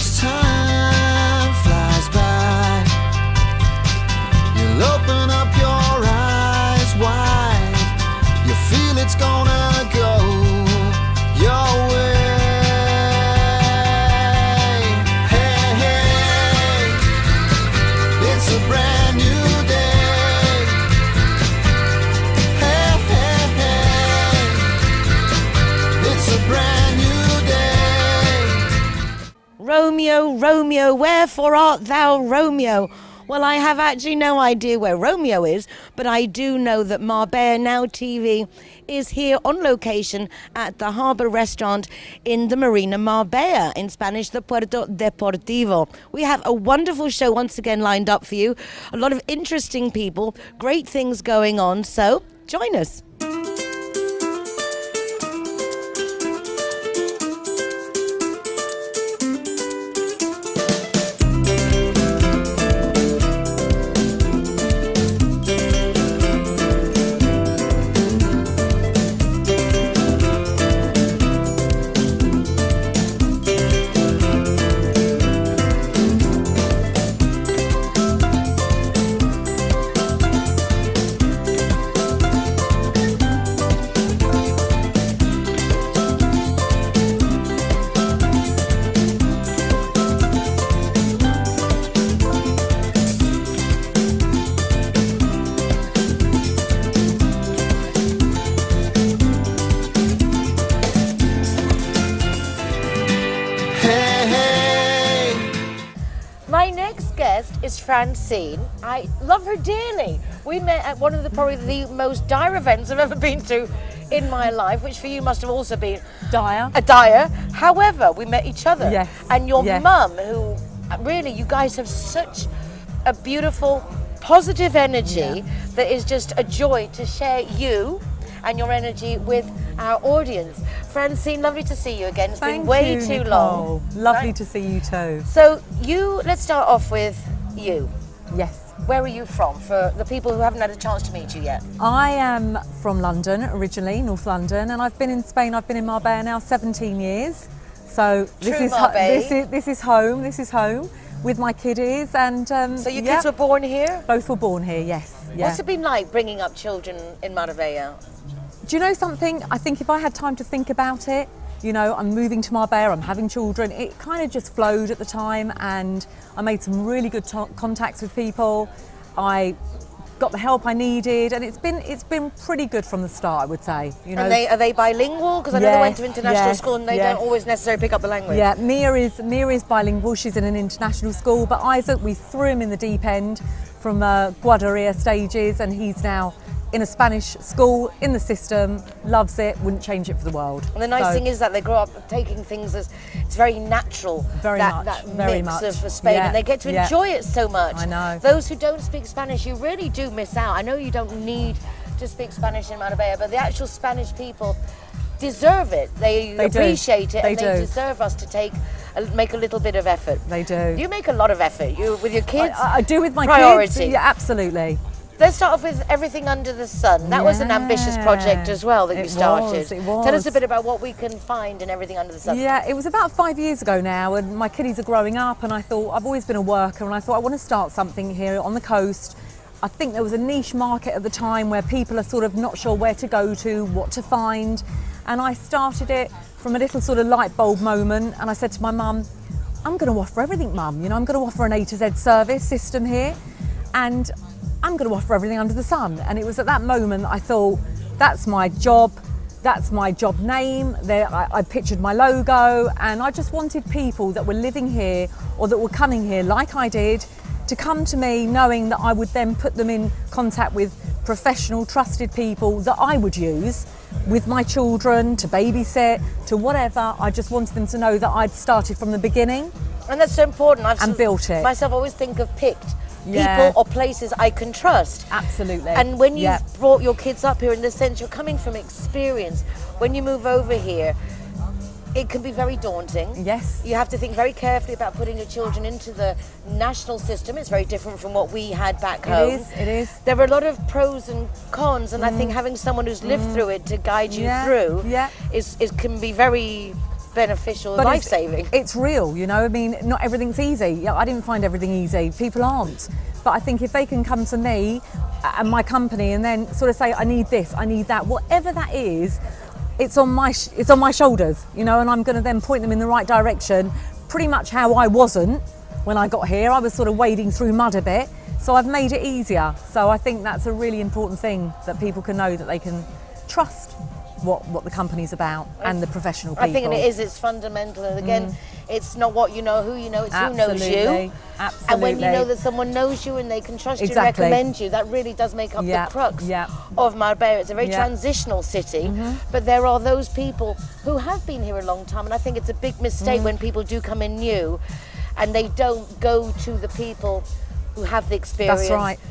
as time flies by, you'll open up your eyes wide. You feel it's gonna go your way. Hey, hey, it's a brand new day. Hey, hey, hey, it's a brand new day. Romeo, Romeo, wherefore art thou, Romeo? Well, I have actually no idea where Romeo is, but I do know that Marbella Now TV is here on location at the Harbour Restaurant in the Marina Marbella, in Spanish, the Puerto Deportivo. We have a wonderful show once again lined up for you. A lot of interesting people, great things going on, so join us. My next guest is Francine. I love her dearly. We met at one of the probably the most dire events I've ever been to in my life, which for you must have also been Dire. dire. However, we met each other. Yes. And your Yes. mum, who really, you guys have such a beautiful, positive energy that is just a joy to share you and your energy with our audience. Francine, lovely to see you again. It's been way too Nicole. long. Lovely Right? to see you too. So let's start off with you. Yes. Where are you from, for the people who haven't had a chance to meet you yet? I am from London originally, North London, and I've been in Spain. I've been in Marbella now 17 years. So this True is Marbella. this is home. This is home with my kiddies, and So your kids were born here? both were born here. Yes. Yeah. What's it been like bringing up children in Marbella? Do you know something? I think if I had time to think about it, you know, I'm moving to Marbella, I'm having children, it kind of just flowed at the time, and I made some really good contacts with people. I got the help I needed, and it's been pretty good from the start, I would say. You know, And are they bilingual? Because I know they went to international school and they don't always necessarily pick up the language. Yeah, Mia is bilingual. She's in an international school, but Isaac, we threw him in the deep end from Guadaria stages, and he's now in a Spanish school, in the system, loves it, wouldn't change it for the world. And the nice thing is that they grow up taking things as, it's very natural, Very that very mix much. of Spain, Yeah, and they get to yeah. enjoy it so much. I know. Those who don't speak Spanish, you really do miss out. I know you don't need to speak Spanish in Marbella, but the actual Spanish people deserve it. They appreciate do. it, and They they do. deserve us to make a little bit of effort. They do. You make a lot of effort. You with your kids. I do with my priority. kids. Yeah, absolutely. Let's start off with Everything Under the Sun. That was an ambitious project as well that you started. It was. Tell us a bit about what we can find in Everything Under the Sun. Yeah, it was about 5 years ago now, and my kiddies are growing up, and I thought, I've always been a worker, and I thought I want to start something here on the coast. I think there was a niche market at the time where people are sort of not sure where to go to, what to find, and I started it from a little sort of light bulb moment, and I said to my mum, I'm going to offer everything, Mum. You know, I'm going to offer an A to Z service system here, and I'm going to offer everything under the sun. And it was at that moment that I thought, that's my job name. There, I pictured my logo, and I just wanted people that were living here or that were coming here like I did to come to me knowing that I would then put them in contact with professional, trusted people that I would use with my children to babysit, to whatever. I just wanted them to know that I'd started from the beginning. And that's so important. And built it. Myself always think of picked Yeah. people or places I can trust. Absolutely. And when you've brought your kids up here, in the sense you're coming from experience, when you move over here, it can be very daunting. Yes. You have to think very carefully about putting your children into the national system. It's very different from what we had back home. It is. There are a lot of pros and cons, and I think having someone who's lived through it to guide you through is can be very beneficial, But life-saving. It's real, you know. I mean, not everything's easy. Yeah, I didn't find everything easy. People aren't. But I think if they can come to me and my company and then sort of say, I need this, I need that, whatever that is, it's on my shoulders, you know, and I'm going to then point them in the right direction. Pretty much how I wasn't when I got here. I was sort of wading through mud a bit. So I've made it easier. So I think that's a really important thing, that people can know that they can trust what the company's about and the professional people. I think it's fundamental. And again, it's not what you know, who you know, it's who knows you. Absolutely. And when you know that someone knows you and they can trust you and recommend you, that really does make up the crux of Marbella. It's a very transitional city, but there are those people who have been here a long time, and I think it's a big mistake when people do come in new and they don't go to the people who have the experience,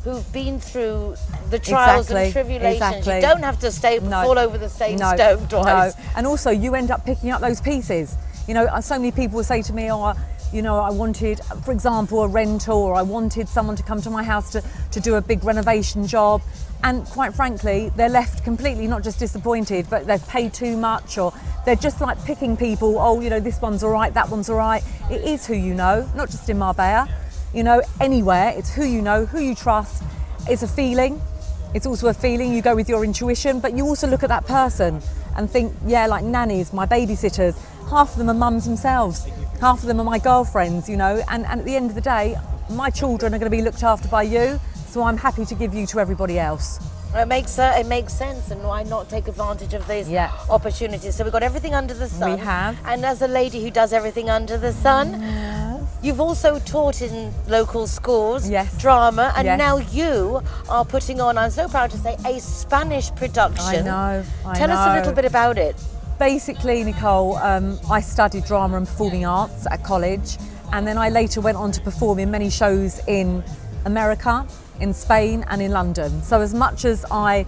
who've been through the trials and tribulations. You don't have to fall over the same stone twice. No. And also you end up picking up those pieces. You know, so many people will say to me, oh, you know, I wanted, for example, a rental, or I wanted someone to come to my house to do a big renovation job. And quite frankly, they're left completely not just disappointed, but they've paid too much, or they're just like picking people, oh, you know, this one's all right, that one's all right. It is who you know, not just in Marbella. You know, anywhere, it's who you know, who you trust. It's a feeling. It's also a feeling. You go with your intuition, but you also look at that person and think, yeah, like nannies, my babysitters, half of them are mums themselves, half of them are my girlfriends, you know, and at the end of the day, my children are going to be looked after by you, so I'm happy to give you to everybody else. It makes sense, and why not take advantage of these opportunities? So we've got everything under the sun. We have. And as a lady who does everything under the sun, you've also taught in local schools, drama, and now you are putting on, I'm so proud to say, a Spanish production. I know. Tell us a little bit about it. Basically, Nicole, I studied drama and performing arts at college, and then I later went on to perform in many shows in America, in Spain and in London. So as much as I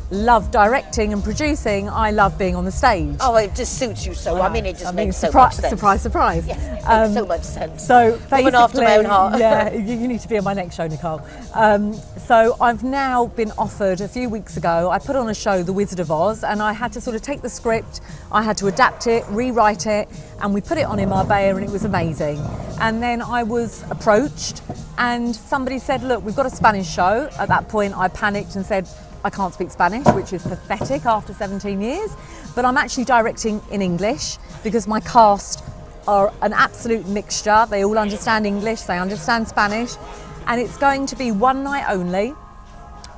love directing and producing, I love being on the stage. Oh, it just suits you so. I mean, it just makes so much sense. Surprise, surprise. Yes, it makes so much sense. So basically, after my own heart. Yeah, you need to be on my next show, Nicole. So I've now been offered, a few weeks ago, I put on a show, The Wizard of Oz, and I had to sort of take the script, I had to adapt it, rewrite it, and we put it on in Marbella, and it was amazing. And then I was approached, and somebody said, look, we've got a Spanish show. At that point, I panicked and said, I can't speak Spanish, which is pathetic after 17 years, but I'm actually directing in English because my cast are an absolute mixture. They all understand English, they understand Spanish, and it's going to be one night only.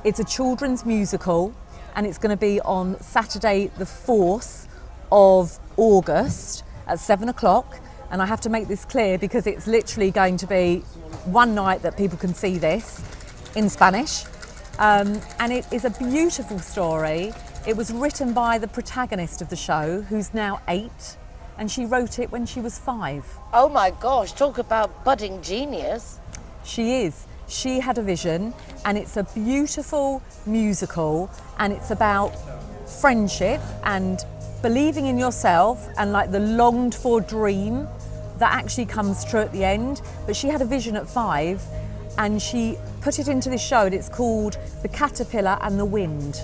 It's a children's musical, and it's going to be on Saturday the 4th of August at 7 o'clock. And I have to make this clear because it's literally going to be one night that people can see this in Spanish. And it is a beautiful story. It was written by the protagonist of the show, who's now 8, and she wrote it when she was 5. Oh my gosh, talk about budding genius. She is. She had a vision, and it's a beautiful musical, and it's about friendship and believing in yourself and like the longed for dream that actually comes true at the end. But she had a vision at 5, and she put it into this show, and it's called The Caterpillar and the Wind.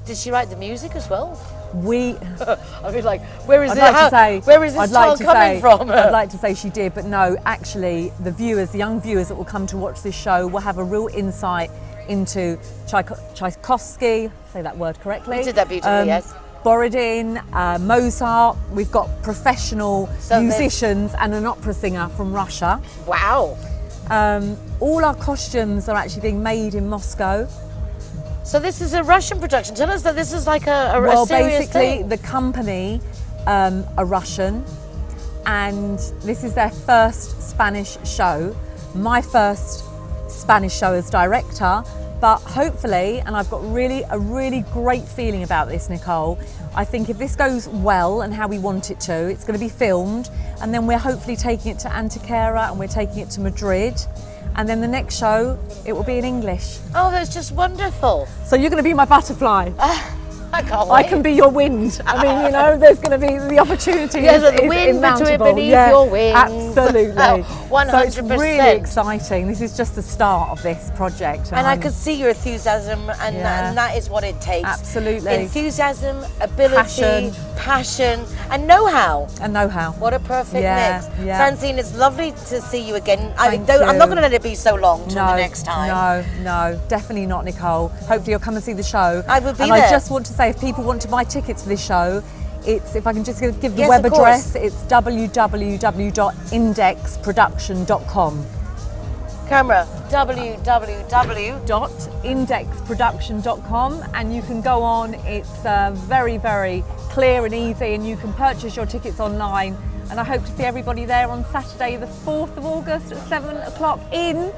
Did she write the music as well? I mean, like, where is this child coming from? I'd like to say she did, but no, actually, the young viewers that will come to watch this show will have a real insight into Tchaikovsky, say that word correctly. You did that beautifully, yes. Borodin, Mozart. We've got professional musicians and an opera singer from Russia. Wow. All our costumes are actually being made in Moscow. So this is a Russian production. Tell us that this is like a well, serious basically, thing. the company are Russian, and this is their first Spanish show. My first Spanish show as director, but hopefully, and I've got a really great feeling about this, Nicole. I think if this goes well and how we want it to, it's going to be filmed, and then we're hopefully taking it to Antequera, and we're taking it to Madrid. And then the next show, it will be in English. Oh, that's just wonderful. So you're going to be my butterfly. I can't I wait. can be your wind. I mean, you know, there's going to be the opportunity. Yes, is the wind between immountable. beneath your wings. Absolutely. 100%. So it's really exciting. This is just the start of this project. And I could see your enthusiasm, and, and that is what it takes. Absolutely. Enthusiasm, ability, Passion. and know-how. And know-how. What a perfect mix. Yeah. Francine, it's lovely to see you again. Thank I'm not you. going to let it be so long till the next time. No, definitely not, Nicole. Hopefully you'll come and see the show. I will be and there. I just want to say, if people want to buy tickets for this show, it's, if I can just give the Yes, web of address, it's www.indexproduction.com. Camera, www.indexproduction.com, and you can go on. It's very, very clear and easy, and you can purchase your tickets online. And I hope to see everybody there on Saturday, the 4th of August at 7 o'clock in.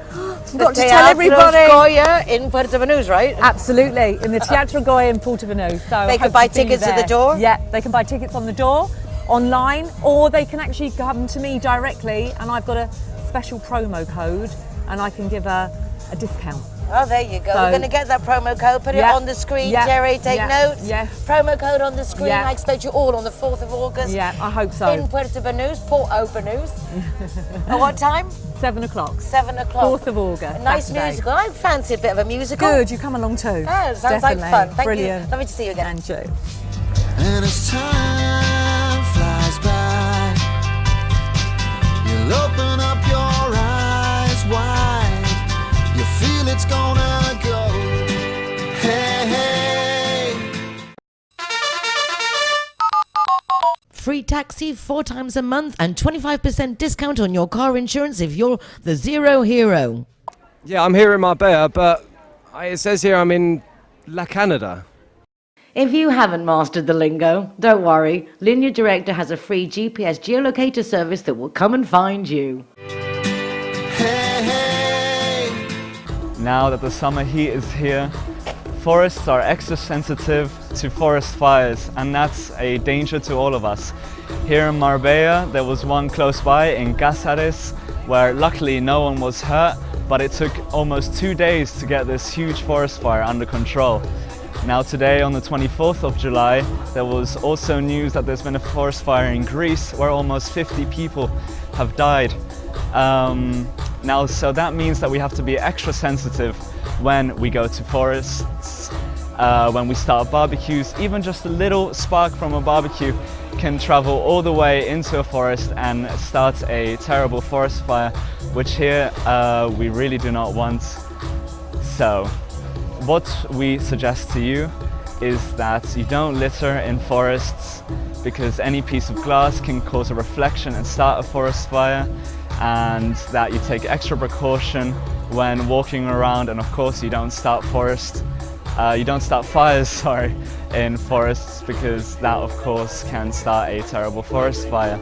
Forgot to tell everybody. Goya in Puerto Banús, right? Absolutely, in the Teatro Goya in Puerto Banús. So They can buy tickets at the door? Yeah, they can buy tickets on the door, online, or they can actually come to me directly, and I've got a special promo code, and I can give a discount. Oh, there you go. So, We're going to get that promo code, put it on the screen. Jere, take notes. Yes. Promo code on the screen. Yeah. I expect you all on the 4th of August. Yeah, I hope so. In Puerto Banús, Porto Banús. At what time? 7 o'clock. 7 o'clock. 4th of August. A nice Saturday. musical. I fancy a bit of a musical. Good, you come along too. Oh, sounds Definitely. like fun. Thank Brilliant. you. Lovely to see you again. And you. And as time flies by, you'll open up your eyes wide. You feel it's gonna go. Hey, hey. Free taxi 4 times a month and 25% discount on your car insurance if you're the Zero Hero. Yeah, I'm here in Marbella, but it says here I'm in La Canada. If you haven't mastered the lingo, don't worry. Linear Director has a free GPS geolocator service that will come and find you. Hey, hey. Now that the summer heat is here, forests are extra sensitive to forest fires, and that's a danger to all of us. Here in Marbella, there was one close by in Cáceres, where luckily no one was hurt, but it took almost 2 days to get this huge forest fire under control. Now today, on the 24th of July, there was also news that there's been a forest fire in Greece where almost 50 people have died. So that means that we have to be extra sensitive when we go to forests, when we start barbecues. Even just a little spark from a barbecue can travel all the way into a forest and start a terrible forest fire, which here we really do not want. So what we suggest to you is that you don't litter in forests, because any piece of glass can cause a reflection and start a forest fire, and that you take extra precaution when walking around, and of course you don't start fires in forests, because that of course can start a terrible forest fire.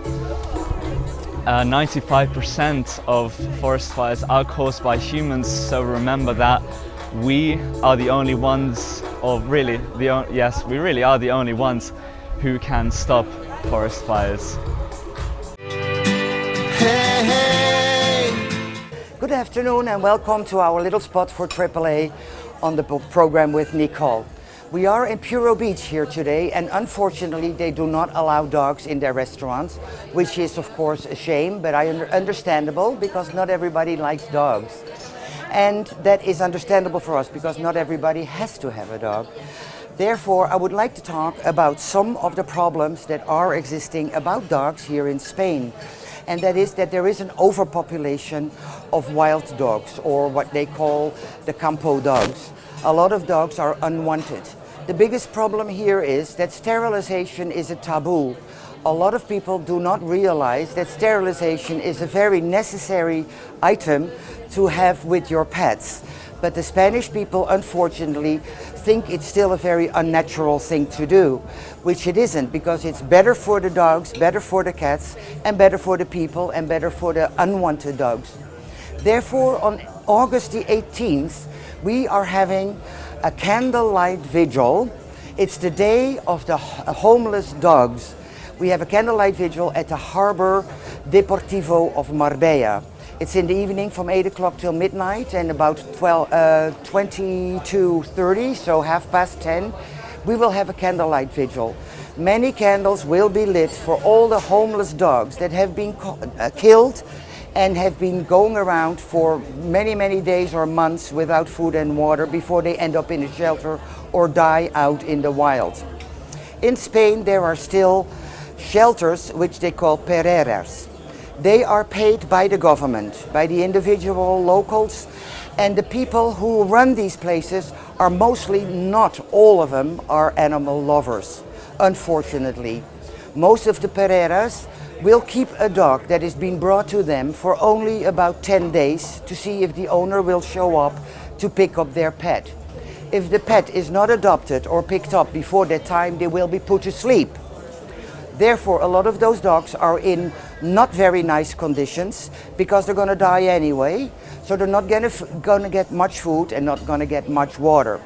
95% of forest fires are caused by humans, so remember that we are the only ones, or really, yes, we really are the only ones who can stop forest fires. Hey, hey. Good afternoon and welcome to our little spot for AAA on the program with Nicole. We are in Purobeach here today, and unfortunately they do not allow dogs in their restaurants, which is of course a shame, but understandable, because not everybody likes dogs. And that is understandable for us, because not everybody has to have a dog. Therefore, I would like to talk about some of the problems that are existing about dogs here in Spain. And that is that there is an overpopulation of wild dogs, or what they call the campo dogs. A lot of dogs are unwanted. The biggest problem here is that sterilization is a taboo. A lot of people do not realize that sterilization is a very necessary item to have with your pets. But the Spanish people, unfortunately, think it's still a very unnatural thing to do, which it isn't, because it's better for the dogs, better for the cats, and better for the people, and better for the unwanted dogs. Therefore, on August the 18th, we are having a candlelight vigil. It's the day of the homeless dogs. We have a candlelight vigil at the Harbor Deportivo of Marbella. It's in the evening from 8 o'clock till midnight, and about 22:30, so 10:30, we will have a candlelight vigil. Many candles will be lit for all the homeless dogs that have been killed and have been going around for many, many days or months without food and water before they end up in a shelter or die out in the wild. In Spain, there are still shelters which they call pereras. They are paid by the government, by the individual locals, and the people who run these places are mostly, not all of them, are animal lovers. Unfortunately, most of the pereras will keep a dog that is being brought to them for only about 10 days to see if the owner will show up to pick up their pet. If the pet is not adopted or picked up before that time, they will be put to sleep. Therefore, a lot of those dogs are in not very nice conditions because they're going to die anyway, so they're not going to get much food and not going to get much water.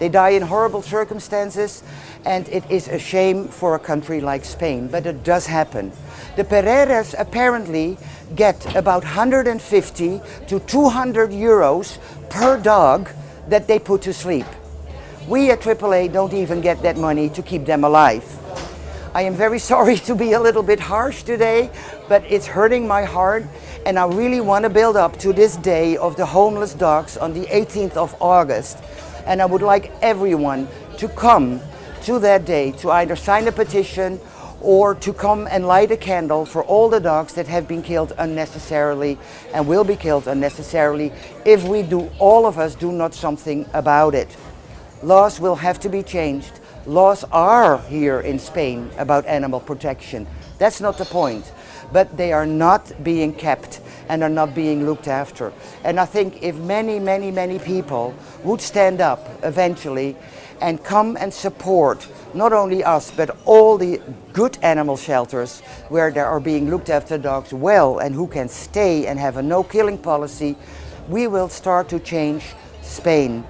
They die in horrible circumstances, and it is a shame for a country like Spain, but it does happen. The pereras apparently get about 150 to 200 euros per dog that they put to sleep. We at AAA don't even get that money to keep them alive. I am very sorry to be a little bit harsh today, but it's hurting my heart, and I really want to build up to this day of the homeless dogs on the 18th of August. And I would like everyone to come to that day to either sign a petition or to come and light a candle for all the dogs that have been killed unnecessarily and will be killed unnecessarily if we do, all of us do not something about it. Laws will have to be changed. Laws are here in Spain about animal protection. That's not the point. But they are not being kept and are not being looked after. And I think if many, many, many people would stand up eventually and come and support not only us, but all the good animal shelters where they are being looked after dogs well and who can stay and have a no-killing policy, we will start to change Spain.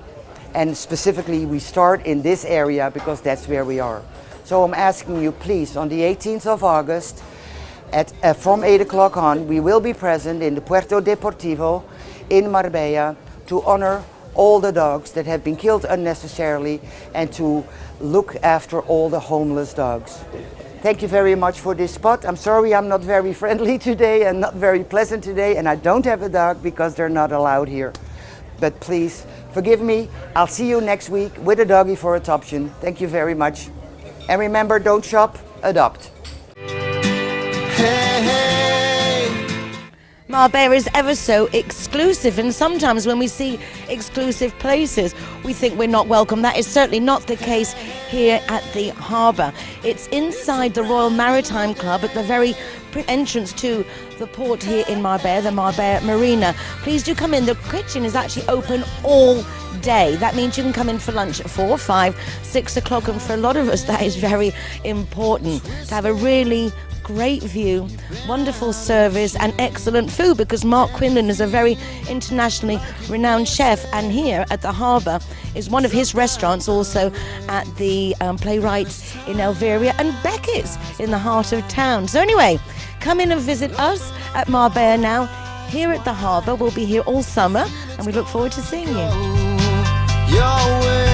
And specifically, we start in this area because that's where we are. So I'm asking you, please, on the 18th of August, from 8 o'clock on, we will be present in the Puerto Deportivo in Marbella to honor all the dogs that have been killed unnecessarily and to look after all the homeless dogs. Thank you very much for this spot. I'm sorry I'm not very friendly today and not very pleasant today, and I don't have a dog because they're not allowed here. But please, forgive me. I'll see you next week with a doggy for adoption. Thank you very much. And remember, don't shop, adopt. Hey, hey. Marbella is ever so exclusive, and sometimes when we see exclusive places, we think we're not welcome. That is certainly not the case here at the harbour. It's inside the Royal Maritime Club at the very entrance to the port here in Marbella, the Marbella Marina. Please do come in. The kitchen is actually open all day. That means you can come in for lunch at 4, 5, 6 o'clock, and for a lot of us that is very important to have a really great view, wonderful service and excellent food, because Mark Quinlan is a very internationally renowned chef, and here at the harbour is one of his restaurants, also at the Playwrights in Elveria and Beckett's in the heart of town. So anyway, come in and visit us at Marbella Now here at the harbour. We'll be here all summer and we look forward to seeing you. Your way.